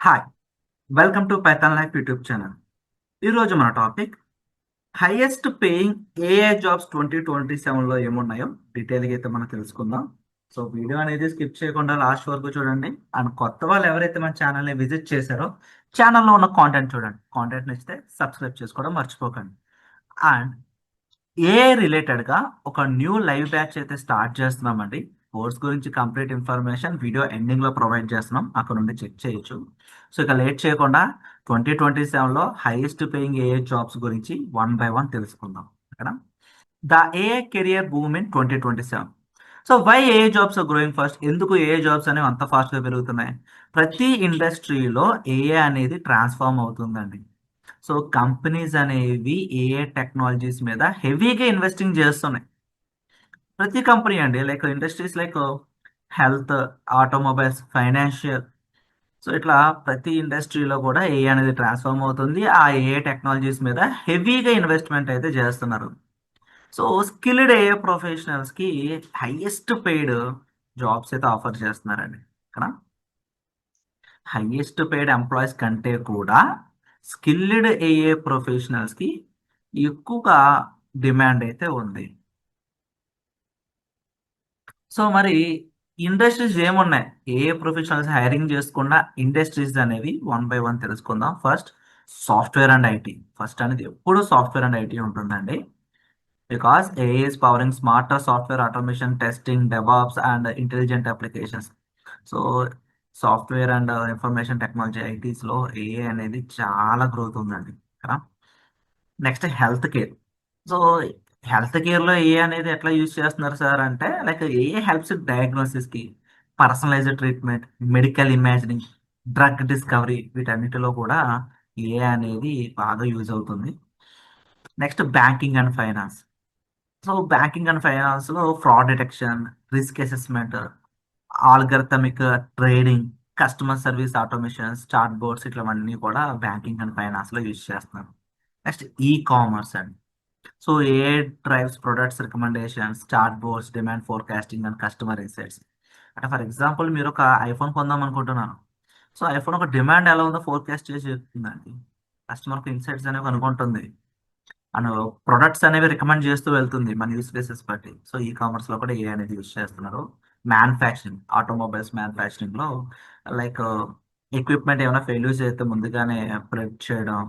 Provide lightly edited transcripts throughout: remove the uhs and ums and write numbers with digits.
Hi! Welcome to Python Life YouTube channel. ఈరోజు మన topic highest paying AI jobs 2027లో ఏమున్నాయో డీటెయిల్‌గా అయితే మనం తెలుసుకుందాం. సో, వీడియో అనేది స్కిప్ చేయకుండా లాస్ట్ వరకు చూడండి. అండ్ కొత్త వాళ్ళు ఎవరైతే మన ఛానల్‌ని విజిట్ చేశారో ఛానల్‌లో ఉన్న కాంటెంట్ చూడండి. కాంటెంట్ నచ్చితే సబ్స్క్రైబ్ చేసుకోవడం మర్చిపోకండి. అండ్ ఏఐ రిలేటెడ్‌గా ఒక న్యూ లైవ్ బ్యాచ్ అయితే స్టార్ట్ చేస్తున్నామండి. కోర్స్ గురించి కంప్లీట్ ఇన్ఫర్మేషన్ వీడియో ఎండింగ్‌లో ప్రొవైడ్ చేస్తున్నాం. అక్కడ నుండి చెక్ చేయొచ్చు. సో, ఇక లేట్ చేయకుండా 2027లో హైయెస్ట్ పేయింగ్ ఏఐ జాబ్స్ గురించి వన్ బై వన్ తెలుసుకుందాం. ఓకేనా? The AI career boom in 2027. So, why AI jobs are growing fast? ఎందుకు ఏఐ జాబ్స్ అనేవి అంత ఫాస్ట్‌గా పెరుగుతున్నాయి? ప్రతి ఇండస్ట్రీలో ఏఐ అనేది ట్రాన్స్‌ఫార్మ్ అవుతుందండి. సో, కంపెనీస్ అనేవి ఏఐ టెక్నాలజీస్ మీద హెవీగా ఇన్వెస్టింగ్ చేస్తున్నాయి. ప్రతి కంపెనీ అండి. Like industries like health, automobiles, financial. So, ఇట్లా ప్రతి ఇండస్ట్రీలో కూడా ఏఐ అనేది ట్రాన్స్‌ఫార్మ్ అవుతుంది. ఆ ఏఐ టెక్నాలజీస్ మీద హెవీగా ఇన్వెస్ట్‌మెంట్ అయితే చేస్తున్నారు. సో, స్కిల్డ్ ఏఐ ప్రొఫెషనల్స్‌కి హైయెస్ట్ పెయిడ్ జాబ్స్ అయితే ఆఫర్ చేస్తున్నారండి. ఇక్కడ హైయెస్ట్ పెయిడ్ ఎంప్లాయీస్ కంటే కూడా స్కిల్డ్ ఏఐ ప్రొఫెషనల్స్‌కి ఎక్కువగా డిమాండ్ అయితే ఉంది. సో, మరి ఇండస్ట్రీస్ ఏమున్నాయి? ఏఐ ప్రొఫెషనల్స్ హైరింగ్ చేసుకున్న ఇండస్ట్రీస్ అనేవి వన్ బై వన్ తెలుసుకుందాం. First software and IT. First అనేది ఎప్పుడు సాఫ్ట్‌వేర్ అండ్ ఐటీ ఉంటుందండి. Because AI is powering smarter software automation, testing, DevOps and intelligent applications. So, software and information technology ఐటీస్‌లో AI అనేది చాలా growth ఉందండి. కదా! Next health care. So, health కేర్‌లో AI అనేది ఎట్లా యూజ్ చేస్తున్నారు సార్ అంటే, లైక్ ఏఐ హెల్ప్స్ డయాగ్నోసిస్‌కి, personalised treatment, medical imagining, drug discovery వీటన్నిటిలో కూడా ఏఐ అనేది బాగా యూజ్ అవుతుంది. Next banking and finance. So, banking and ఫైనాన్స్‌లో fraud detection, risk assessment, algorithmic trading, customer service automations, chat bots ఇట్లవన్నీ కూడా బ్యాంకింగ్ అండ్ ఫైనాన్స్‌లో యూజ్ చేస్తున్నారు. నెక్స్ట్ ఈ-కామర్స్ అండి. So, AI drives products recommendations, chat bots, demand forecasting and customer insights. అంటే for example మీరొక iPhone కొందాం అనుకుంటున్నారు. So, iPhone ఒక డిమాండ్ ఎలా ఉందో ఫోర్కాస్ట్ చేసి చెప్తుందండి. కస్టమర్‌కి ఇన్సైట్స్ అనేవి కనుగొంటుంది. అండ్ ప్రొడక్ట్స్ అనేవి రికమెండ్ చేస్తూ వెళ్తుంది మన యూజ్ కేసెస్ బట్టి. సో, ఈ-కామర్స్‌లో కూడా ఏఐ అనేది యూజ్ చేస్తున్నారు. మ్యానుఫ్యాక్చరింగ్, ఆటోమొబైల్స్ మ్యానుఫ్యాక్చరింగ్‌లో లైక్ ఎక్విప్‌మెంట్ ఏమైనా ఫెయిల్యూర్స్ అయితే ముందుగానే ప్రిడిక్ట్ చేయడం,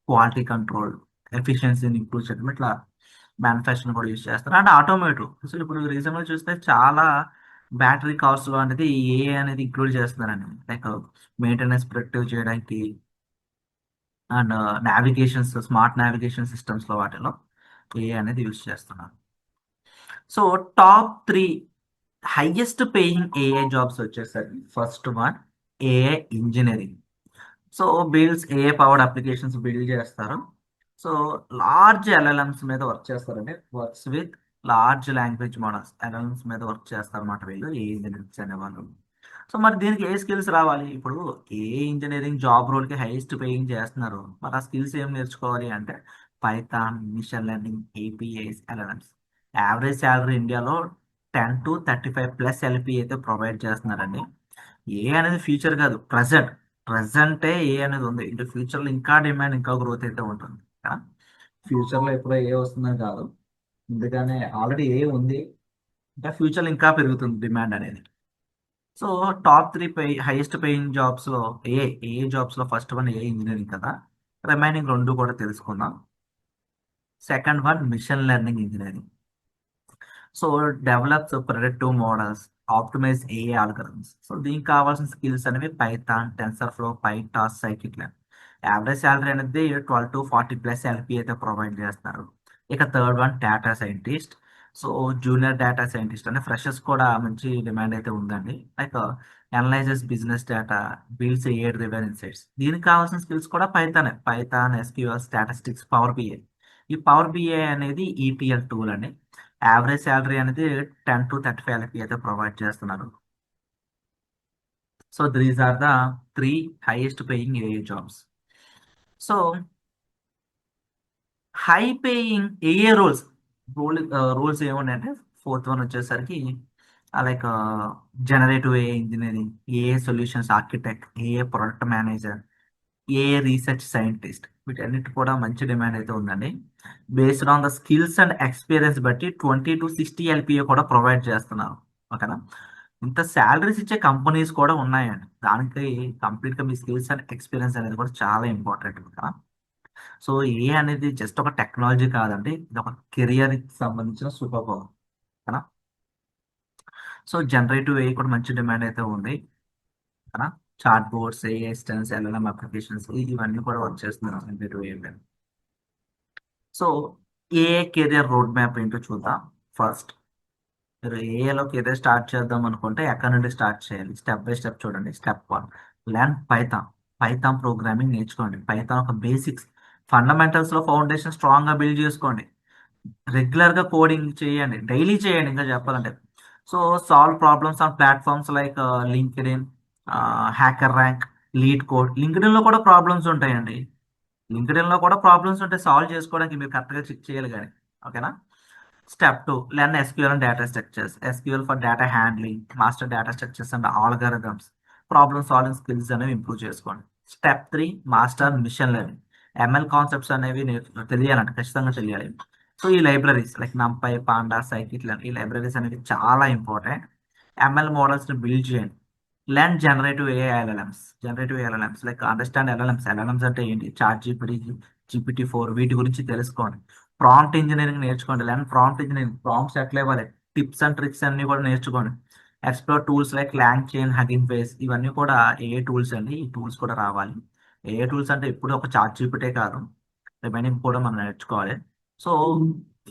క్వాలిటీ కంట్రోల్, ఎఫిషియన్సీని ఇంప్రూవ్ చేయడం ఇట్లా మ్యానుఫ్యాక్చరింగ్ కూడా యూజ్ చేస్తారు. And automotive. సో, ఇప్పుడు రీసెంట్‌గా చూస్తే చాలా బ్యాటరీ కార్స్‌లో అనేది ఏఐ అనేది ఇంక్లూడ్ చేస్తున్నారండి. లైక్ మెయింటెనెన్స్ ప్రిడిక్టివ్ చేయడానికి అండ్ స్మార్ట్ నావిగేషన్ సిస్టమ్స్‌లో వాటిలో ఏఐ అనేది యూజ్ చేస్తున్నారు. So, top 3 highest paying AI jobs వచ్చేసరికి first one AI engineering. So, AI powered applications build చేస్తారు. సో, లార్జ్ ఎల్ఎల్ఎమ్స్ మీద వర్క్ చేస్తారండి. Works with large language models. LLMs మీద వర్క్ చేస్తారన్నమాట వీళ్ళు ఏఐ ఇంజినీర్స్ అనేవాళ్ళు. సో, మరి దీనికి ఏ స్కిల్స్ రావాలి? ఇప్పుడు ఏఐ ఇంజినీరింగ్ జాబ్ రోల్‌కి హైయెస్ట్ పేయింగ్ చేస్తున్నారు. మరి ఆ స్కిల్స్ ఏం నేర్చుకోవాలి అంటే Python, machine learning, APIs, LLMs. Average salary ఇండియాలో 10-35 ప్లస్ ఎల్‌పీ అయితే ప్రొవైడ్ చేస్తున్నారండి. ఏఐ అనేది ఫ్యూచర్ కాదు. ప్రెజెంటే ఏఐ అనేది ఉంది. ఇంకా ఫ్యూచర్‌లో ఇంకా డిమాండ్ ఇంకా గ్రోత్ అయితే ఉంటుంది. ఆ! ఫ్యూచర్‌లో ఎప్పుడో ఏఐ వస్తుందని కాదు. ముందుగానే ఆల్రెడీ ఏఐ ఉంది. ఇంకా ఫ్యూచర్‌లో ఇంకా పెరుగుతుంది డిమాండ్ అనేది. సో, టాప్ 3 హైయెస్ట్ పేయింగ్ జాబ్స్‌లో ఏఐ జాబ్స్‌లో ఫస్ట్ వన్ ఏఐ ఇంజినీరింగ్ కదా! రిమైనింగ్ 2 కూడా తెలుసుకుందాం. Second one machine learning engineering. So, develops predictive models, optimise AI algorithms. So, దీనికి కావాల్సిన స్కిల్స్ అనేవి Python, TensorFlow, PyTorch, scikit-learn. Average salary అనేది 12-40 ప్లస్ ఎల్‌పీ అయితే ప్రొవైడ్ చేస్తున్నారు. ఇక third one data scientist. So, junior data scientist అంటే freshers కూడా మంచి డిమాండ్ అయితే ఉందండి. Like analyses business data, builds AI driven insights. దీనికి కావాల్సిన స్కిల్స్ కూడా పైథానే. Python, SQL, statistics, Power BI. ఈ పవర్ బిఐ అనేది ఈటీఎల్ టూల్ అండి. యావరేజ్ సాలరీ అనేది 10-35 ఎల్‌పీ అయితే ప్రొవైడ్ చేస్తున్నారు. So, these are the 3 highest paying AI jobs. So, high paying AI roles ఏమున్నాయంటే ఫోర్త్ వన్ వచ్చేసరికి like generative AI engineering, AI solutions architect, AI product manager, AI research scientist, వీటన్నిటి కూడా మంచి demand అయితే ఉందండి. Based on the skills and experience బట్టి 20 to 60 LPA కూడా provide చేస్తున్నారు. ఓకేనా. ఇంత శాలరీస్ ఇచ్చే కంపెనీస్ కూడా ఉన్నాయండి. దానికి కంప్లీట్గా మీ స్కిల్స్ అండ్ ఎక్స్పీరియన్స్ అనేది కూడా చాలా ఇంపార్టెంట్ కదా. సో ఏ అనేది జస్ట్ ఒక టెక్నాలజీ కాదండి, ఇది ఒక కెరియర్ సంబంధించిన సూపర్ పవర్ కదా. సో జనరేటివ్ ఏ కూడా మంచి డిమాండ్ అయితే ఉంది కదా. చాట్ బోర్డ్స్, ఏ అసిస్టెంట్స్, ఎల్ఎల్ఎం అప్లికేషన్స్ ఇవన్నీ కూడా వర్క్ చేస్తున్నారు జనరేటివ్ ఏ మీద. సో ఏ కెరియర్ రోడ్ మ్యాప్ ఏంటో చూద్దాం. ఫస్ట్ మీరు ఏఏలో కెరియర్ స్టార్ట్ చేద్దాం అనుకుంటే ఎక్కడి నుండి స్టార్ట్ చేయాలి, స్టెప్ బై స్టెప్ చూడండి. Step 1, learn Python. Python programming నేర్చుకోండి. పైథాన్ ఒక బేసిక్స్, ఫండమెంటల్స్ లో ఫౌండేషన్ స్ట్రాంగ్ గా బిల్డ్ చేసుకోండి. రెగ్యులర్ గా కోడింగ్ చేయండి, డైలీ చేయండి ఇంకా చెప్పాలంటే. So solve problems on platforms like linked in, hacker rank, lead code. Linked in లో కూడా ప్రాబ్లమ్స్ ఉంటాయండి. లింక్డ్ ఇన్ లో కూడా ప్రాబ్లమ్స్ ఉంటాయి, సాల్వ్ చేసుకోవడానికి మీరు కరెక్ట్ గా చెక్ చేయాలి కానీ. ఓకేనా. Step 2, learn SQL and data structures. SQL for data handling, master data structures and algorithms. Problem solving skills అనేవి ఇంప్రూవ్ చేసుకోండి. Step 3, master machine learning. ML concepts అనేవి తెలియాలంటే ఖచ్చితంగా తెలియాలి. సో ఈ libraries like NumPy, panda, scikit ఈ లైబ్రరీస్ అనేవి చాలా ఇంపార్టెంట్. ఎంఎల్ మోడల్స్ ని బిల్డ్ చేయండి. Learn generative AI LLMs. Generative LLMs like understand LLMs. LLMs అంటే ఏంటి, చాట్ జీపీటీ, GPT-4 వీటి గురించి తెలుసుకోండి. ప్రాంప్ట్ ఇంజనీరింగ్ నేర్చుకోండి. లెర్న్ ప్రాంప్ట్ ఇంజనీరింగ్, ప్రాంప్ట్స్ ఎట్లా ఇవ్వాలి, టిప్స్ అండ్ ట్రిక్స్ అన్ని కూడా నేర్చుకోండి. Explore tools like long chain, hugging face, ఇవన్నీ కూడా ఏ టూల్స్ అండి. ఈ టూల్స్ కూడా రావాలి. ఏ టూల్స్ అంటే ఇప్పుడు ఒక చాట్ జీపీటీ కాదు, రిమైనింగ్ కూడా మనం నేర్చుకోవాలి. So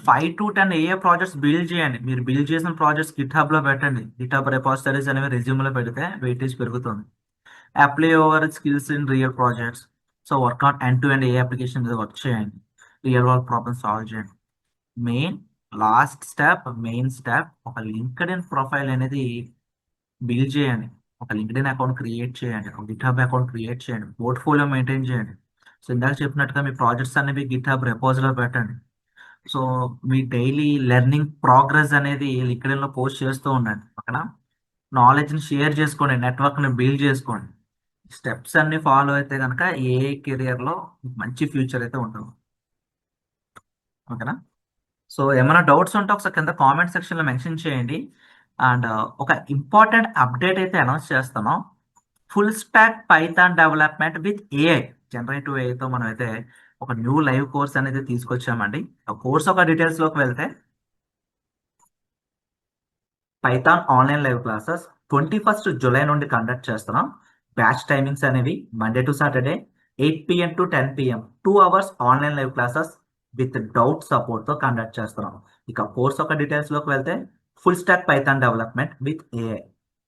5 to 10 A projects build చేయండి. మీరు బిల్డ్ చేసిన ప్రాజెక్ట్స్ గిట్ హబ్ లో పెట్టండి. గిట్ హబ్ రిపాజిటరీస్ అనేవి రెజ్యూమ్ లో పెడితే వెయిటేజ్ పెరుగుతుంది. Apply over skills in real projects. So work on end to end A application మీద వర్క్ చేయండి. రియల్ వరల్డ్ ప్రాబ్లమ్ సాల్వ్ చేయండి. మెయిన్ మెయిన్ స్టెప్ ఒక లింక్డ్ ఇన్ ప్రొఫైల్ అనేది బిల్డ్ చేయండి. ఒక లింక్డ్ ఇన్ అకౌంట్ క్రియేట్ చేయండి. ఒక గిట్ హబ్ అకౌంట్ క్రియేట్ చేయండి. పోర్ట్ఫోలియో మెయింటైన్ చేయండి. సో ఇందాక చెప్పినట్టుగా మీ ప్రాజెక్ట్స్ అనేవి గిట్ హబ్ లో పెట్టండి. సో మీ డైలీ లెర్నింగ్ ప్రోగ్రెస్ అనేది లింక్డ్ఇన్ లో పోస్ట్ చేస్తూ ఉండండి. ఓకేనా. నాలెడ్జ్ ని షేర్ చేసుకోండి, నెట్వర్క్ ని బిల్డ్ చేసుకోండి. స్టెప్స్ అన్ని ఫాలో అయితే కనుక ఏ కెరియర్ లో మంచి ఫ్యూచర్ అయితే ఉంటుంది. ఓకేనా. సో ఏమైనా డౌట్స్ ఉంటే ఒకసారి కింద కామెంట్ సెక్షన్ లో మెన్షన్ చేయండి. అండ్ ఒక ఇంపార్టెంట్ అప్డేట్ అయితే అనౌన్స్ చేస్తాను. Full stack Python development with AI, generative ఏఐతో మనం అయితే ఒక న్యూ లైవ్ కోర్స్ అనేది తీసుకొచ్చామండి. ఆ కోర్స్ ఒక డీటెయిల్స్ లోకి వెళ్తే, Python online live classes 21 July నుండి కండక్ట్ చేస్తున్నాం. బ్యాచ్ టైమింగ్స్ అనేవి Monday to Saturday 8 PM to 10 PM, 2 hours online live classes with doubt support తో కండక్ట్ చేస్తున్నాం. ఇక కోర్స్ ఒక డీటెయిల్స్ లోకి వెళ్తే, full stack Python development with AI,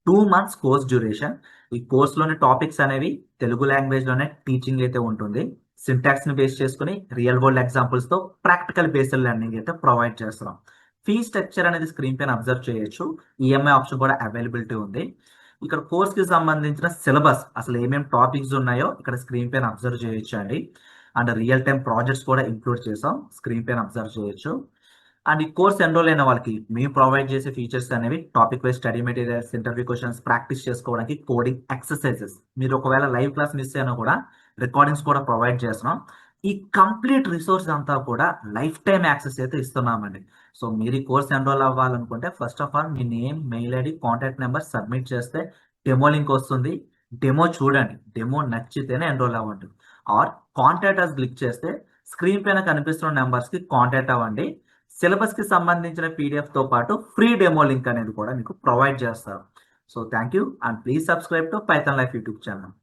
2 months course duration. ఈ కోర్సులోని టాపిక్స్ అనేవి తెలుగు లాంగ్వేజ్ లోనే టీచింగ్ అయితే ఉంటుంది. సింటాక్స్ ని బేస్ చేసుకుని రియల్ వరల్డ్ ఎగ్జాంపుల్స్ తో ప్రాక్టికల్ బేస్డ్ లెర్నింగ్ అయితే ప్రొవైడ్ చేస్తున్నాం. ఫీ స్ట్రక్చర్ అనేది స్క్రీన్ పైన అబ్జర్వ్ చేయొచ్చు. ఈఎంఐ ఆప్షన్ కూడా అవైలబిలిటీ ఉంది. ఇక్కడ కోర్స్ కి సంబంధించిన సిలబస్, అసలు ఏమేమి టాపిక్స్ ఉన్నాయో ఇక్కడ స్క్రీన్ పైన అబ్జర్వ్ చేయొచ్చు అండి. అండ్ రియల్ టైం ప్రాజెక్ట్స్ కూడా ఇంక్లూడ్ చేసాం, స్క్రీన్ పైన అబ్జర్వ్ చేయొచ్చు. అండ్ ఈ కోర్స్ ఎన్రోల్ అయిన వాళ్ళకి మేము ప్రొవైడ్ చేసే ఫీచర్స్ అనేవి topic wise study materials, interview questions, practice చేసుకోవడానికి కోడింగ్ ఎక్సర్సైజెస్. మీరు ఒకవేళ లైవ్ క్లాస్ మిస్ అయినా కూడా రికార్డింగ్స్ కూడా ప్రొవైడ్ చేస్తున్నాం. ఈ కంప్లీట్ రిసోర్స్ అంతా కూడా లైఫ్ టైం యాక్సెస్ అయితే ఇస్తున్నామండి. సో మీరు ఈ కోర్స్ ఎన్రోల్ అవ్వాలనుకుంటే ఫస్ట్ ఆఫ్ ఆల్ మీ name, mail ID, contact number submit చేస్తే డెమో లింక్ వస్తుంది. డెమో చూడండి, డెమో నచ్చితేనే ఎన్రోల్ అవ్వండి. ఆర్ కాంటాక్ట్ అస్ క్లిక్ చేస్తే స్క్రీన్ పైన కనిపిస్తున్న నెంబర్స్ కి కాంటాక్ట్ అవ్వండి. సిలబస్ కి సంబంధించిన పీడిఎఫ్ తో పాటు ఫ్రీ డెమో లింక్ అనేది కూడా మీకు ప్రొవైడ్ చేస్తారు. So thank you and please subscribe to Python Life YouTube channel.